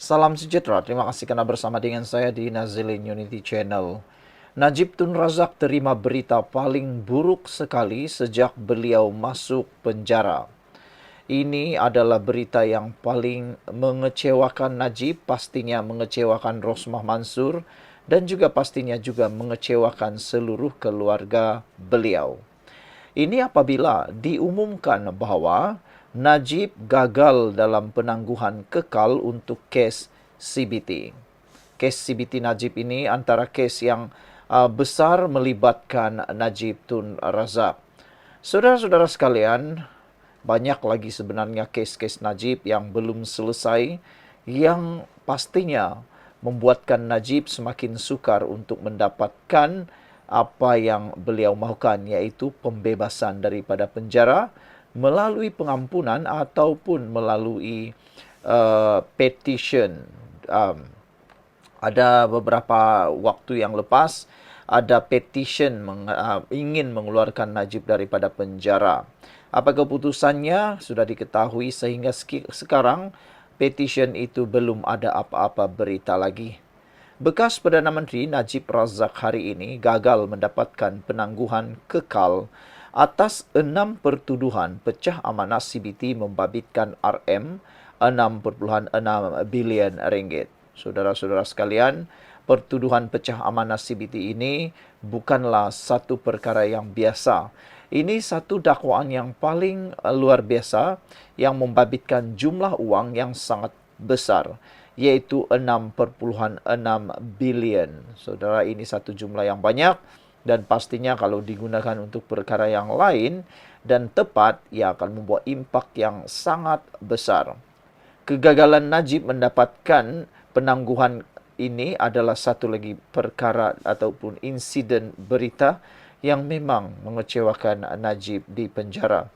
Salam sejahtera, terima kasih karena bersama dengan saya di Nazilin Unity Channel. Najib Tun Razak terima berita paling buruk sekali sejak beliau masuk penjara. Ini adalah berita yang paling mengecewakan Najib, pastinya mengecewakan Rosmah Mansur, dan juga pastinya juga mengecewakan seluruh keluarga beliau. Ini apabila diumumkan bahwa Najib gagal dalam penangguhan kekal untuk kes CBT. Kes CBT Najib ini antara kes yang besar melibatkan Najib Tun Razak. Saudara-saudara sekalian, banyak lagi sebenarnya kes-kes Najib yang belum selesai, yang pastinya membuatkan Najib semakin sukar untuk mendapatkan apa yang beliau mahukan, yaitu pembebasan daripada penjara melalui pengampunan ataupun melalui petition. Um, ada beberapa waktu yang lepas ada petition ingin mengeluarkan Najib daripada penjara. Apa keputusannya sudah diketahui sehingga sekarang petition itu belum ada apa-apa berita lagi. Bekas Perdana Menteri Najib Razak hari ini gagal mendapatkan penangguhan kekal atas 6 pertuduhan pecah amanah CBT membabitkan RM6.6 bilion ringgit. Saudara-saudara sekalian, pertuduhan pecah amanah CBT ini bukanlah satu perkara yang biasa. Ini satu dakwaan yang paling luar biasa yang membabitkan jumlah uang yang sangat besar, yaitu 6.6 bilion. Saudara, ini satu jumlah yang banyak dan pastinya kalau digunakan untuk perkara yang lain dan tepat, ia akan membuat impak yang sangat besar. Kegagalan Najib mendapatkan penangguhan ini adalah satu lagi perkara ataupun insiden berita yang memang mengecewakan Najib di penjara.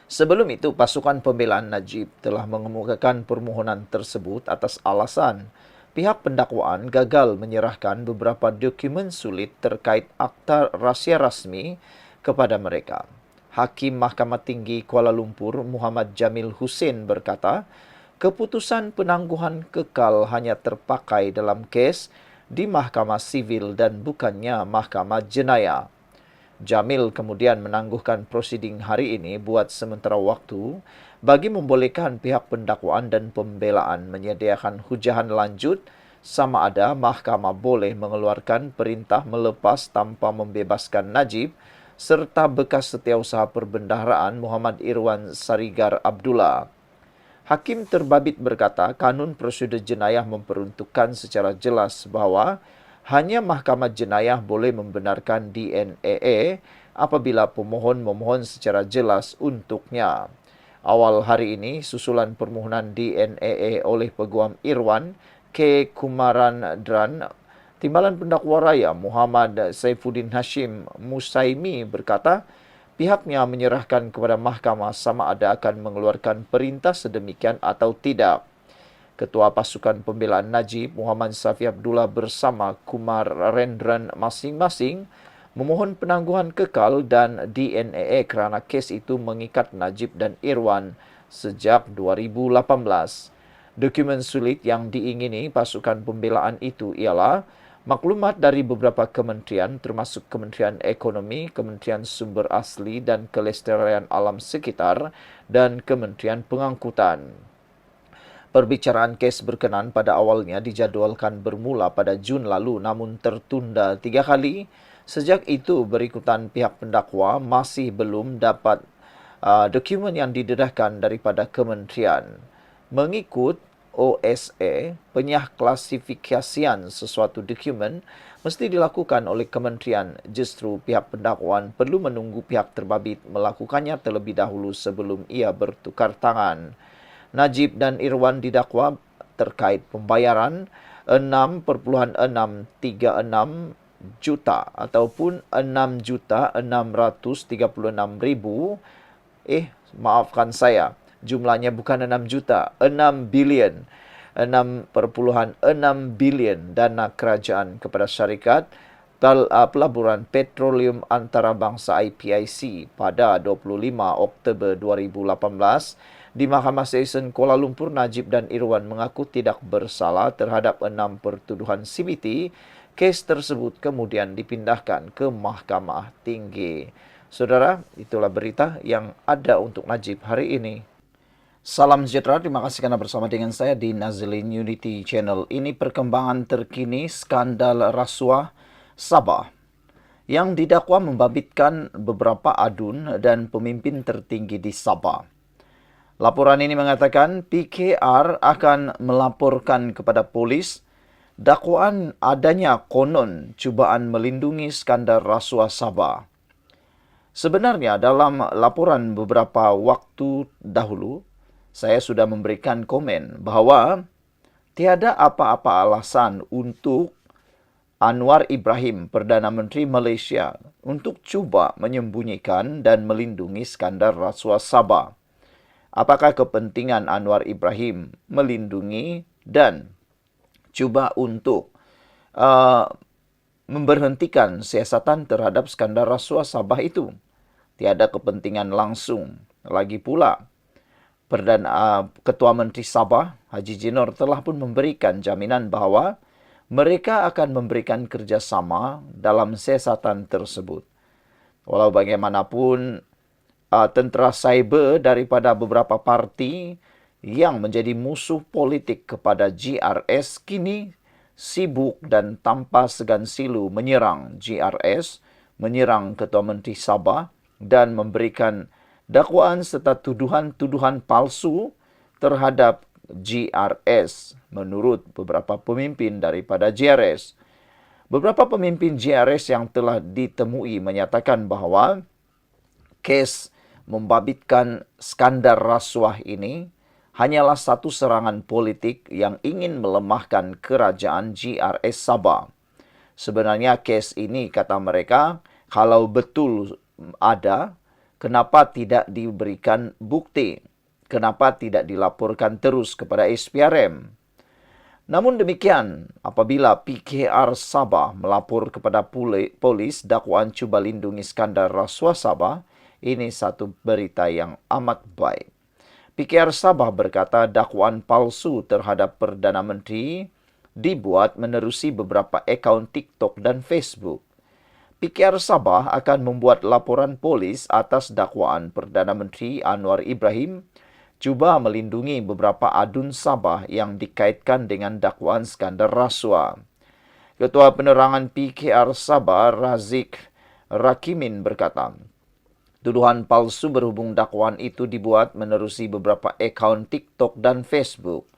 Sebelum itu, pasukan pembelaan Najib telah mengemukakan permohonan tersebut atas alasan pihak pendakwaan gagal menyerahkan beberapa dokumen sulit terkait akta rahsia rasmi kepada mereka. Hakim Mahkamah Tinggi Kuala Lumpur Muhammad Jamil Hussein berkata, keputusan penangguhan kekal hanya terpakai dalam kes di Mahkamah Sivil dan bukannya Mahkamah Jenayah. Jamil kemudian menangguhkan prosiding hari ini buat sementara waktu bagi membolehkan pihak pendakwaan dan pembelaan menyediakan hujahan lanjut sama ada mahkamah boleh mengeluarkan perintah melepas tanpa membebaskan Najib serta bekas setiausaha perbendaharaan Muhammad Irwan Sarigar Abdullah. Hakim terbabit berkata, kanun prosedur jenayah memperuntukkan secara jelas bahawa hanya mahkamah jenayah boleh membenarkan DNA apabila pemohon memohon secara jelas untuknya. Awal hari ini, susulan permohonan DNA oleh Peguam Irwan K. Kumarandran, Timbalan Pendakwa Raya Muhammad Saifuddin Hashim Musaimi berkata, pihaknya menyerahkan kepada mahkamah sama ada akan mengeluarkan perintah sedemikian atau tidak. Ketua Pasukan Pembelaan Najib Muhammad Safi Abdullah bersama Kumarendran masing-masing memohon penangguhan kekal dan DNA kerana kes itu mengikat Najib dan Irwan sejak 2018. Dokumen sulit yang diingini pasukan pembelaan itu ialah maklumat dari beberapa kementerian termasuk Kementerian Ekonomi, Kementerian Sumber Asli dan Kelestarian Alam Sekitar dan Kementerian Pengangkutan. Perbicaraan kes berkenan pada awalnya dijadualkan bermula pada Jun lalu namun tertunda 3 kali. Sejak itu berikutan pihak pendakwa masih belum dapat dokumen yang didedahkan daripada kementerian. Mengikut OSA, penyahklasifikasian sesuatu dokumen mesti dilakukan oleh kementerian. Justru pihak pendakwaan perlu menunggu pihak terbabit melakukannya terlebih dahulu sebelum ia bertukar tangan. Najib dan Irwan didakwa terkait pembayaran 6.636 juta ataupun 6.636.000. Maafkan saya, jumlahnya bukan 6 juta, 6 bilion. 6.6 bilion dana kerajaan kepada syarikat pelaburan petroleum antarabangsa IPIC pada 25 Oktober 2018 Di Mahkamah Session Kuala Lumpur, Najib dan Irwan mengaku tidak bersalah terhadap 6 pertuduhan CBT. Kes tersebut kemudian dipindahkan ke Mahkamah Tinggi. Saudara, itulah berita yang ada untuk Najib hari ini. Salam sejahtera, terima kasih karena bersama dengan saya di Nazlin Unity Channel. Ini perkembangan terkini skandal rasuah Sabah yang didakwa membabitkan beberapa adun dan pemimpin tertinggi di Sabah. Laporan ini mengatakan PKR akan melaporkan kepada polis dakwaan adanya konon cubaan melindungi skandal rasuah Sabah. Sebenarnya dalam laporan beberapa waktu dahulu, saya sudah memberikan komen bahwa tiada apa-apa alasan untuk Anwar Ibrahim, Perdana Menteri Malaysia, untuk cuba menyembunyikan dan melindungi skandal rasuah Sabah. Apakah kepentingan Anwar Ibrahim melindungi dan cuba untuk memberhentikan siasatan terhadap skandal rasuah Sabah itu? Tiada kepentingan langsung. Lagi pula, Ketua Menteri Sabah, Haji Jinor, telah pun memberikan jaminan bahawa mereka akan memberikan kerjasama dalam siasatan tersebut. Walau bagaimanapun, tentera cyber daripada beberapa parti yang menjadi musuh politik kepada GRS kini sibuk dan tanpa segan silu menyerang GRS, menyerang Ketua Menteri Sabah dan memberikan dakwaan serta tuduhan-tuduhan palsu terhadap GRS menurut beberapa pemimpin daripada GRS. Beberapa pemimpin GRS yang telah ditemui menyatakan bahawa kes membabitkan skandal rasuah ini hanyalah satu serangan politik yang ingin melemahkan kerajaan GRS Sabah. Sebenarnya kes ini, kata mereka, kalau betul ada, kenapa tidak diberikan bukti? Kenapa tidak dilaporkan terus kepada SPRM? Namun demikian, apabila PKR Sabah melapor kepada polis dakwaan cuba lindungi skandal rasuah Sabah, ini satu berita yang amat baik. PKR Sabah berkata dakwaan palsu terhadap Perdana Menteri dibuat menerusi beberapa akaun TikTok dan Facebook. PKR Sabah akan membuat laporan polis atas dakwaan Perdana Menteri Anwar Ibrahim cuba melindungi beberapa adun Sabah yang dikaitkan dengan dakwaan skandal rasuah. Ketua Penerangan PKR Sabah, Razik Rakimin, berkata, tuduhan palsu berhubung dakwaan itu dibuat menerusi beberapa akaun TikTok dan Facebook.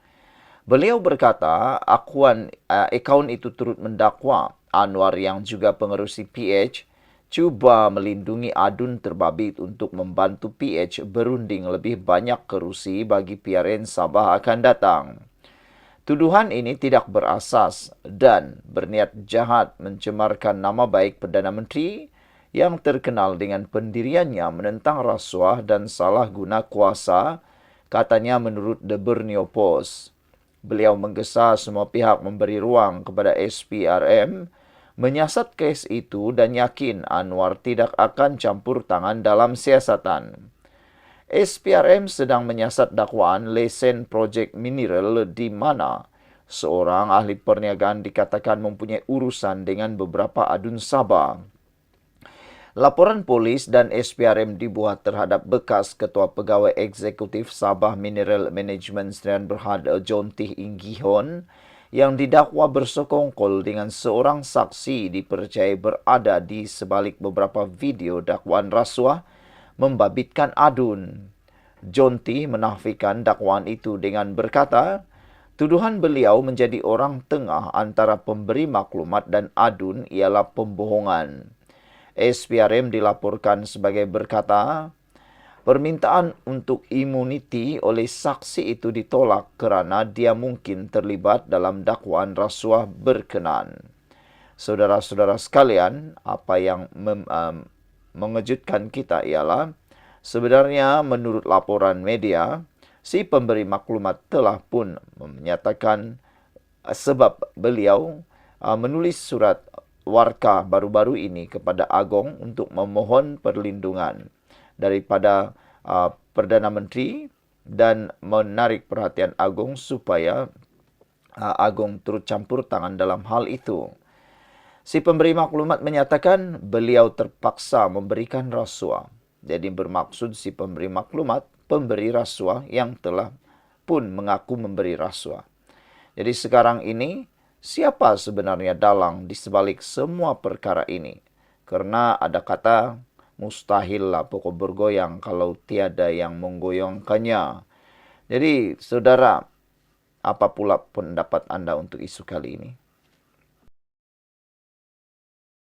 Beliau berkata, akaun itu turut mendakwa Anwar yang juga pengerusi PH cuba melindungi adun terbabit untuk membantu PH berunding lebih banyak kerusi bagi PRN Sabah akan datang. Tuduhan ini tidak berasas dan berniat jahat mencemarkan nama baik Perdana Menteri yang terkenal dengan pendiriannya menentang rasuah dan salah guna kuasa, katanya menurut The Borneo Post. Beliau menggesa semua pihak memberi ruang kepada SPRM menyiasat kes itu dan yakin Anwar tidak akan campur tangan dalam siasatan. SPRM sedang menyiasat dakwaan lesen projek mineral di mana seorang ahli perniagaan dikatakan mempunyai urusan dengan beberapa adun Sabah. Laporan polis dan SPRM dibuat terhadap bekas Ketua Pegawai Eksekutif Sabah Mineral Management Sdn Bhd John Tee Inggihon yang didakwa bersekongkol dengan seorang saksi dipercayai berada di sebalik beberapa video dakwaan rasuah membabitkan adun. John Tee menafikan dakwaan itu dengan berkata, tuduhan beliau menjadi orang tengah antara pemberi maklumat dan adun ialah pembohongan. SPRM dilaporkan sebagai berkata, permintaan untuk imuniti oleh saksi itu ditolak kerana dia mungkin terlibat dalam dakwaan rasuah berkenaan. Saudara-saudara sekalian, apa yang mengejutkan kita ialah sebenarnya menurut laporan media, si pemberi maklumat telah pun menyatakan sebab beliau menulis surat warka baru-baru ini kepada Agong untuk memohon perlindungan daripada Perdana Menteri dan menarik perhatian Agung supaya Agung turut campur tangan dalam hal itu. Si pemberi maklumat menyatakan beliau terpaksa memberikan rasuah. Jadi bermaksud si pemberi maklumat, pemberi rasuah yang telah pun mengaku memberi rasuah. Jadi sekarang ini, siapa sebenarnya dalang di sebalik semua perkara ini? Karena ada kata, mustahillah pokok bergoyang kalau tiada yang menggoyangkannya. Jadi, saudara, apa pula pendapat Anda untuk isu kali ini?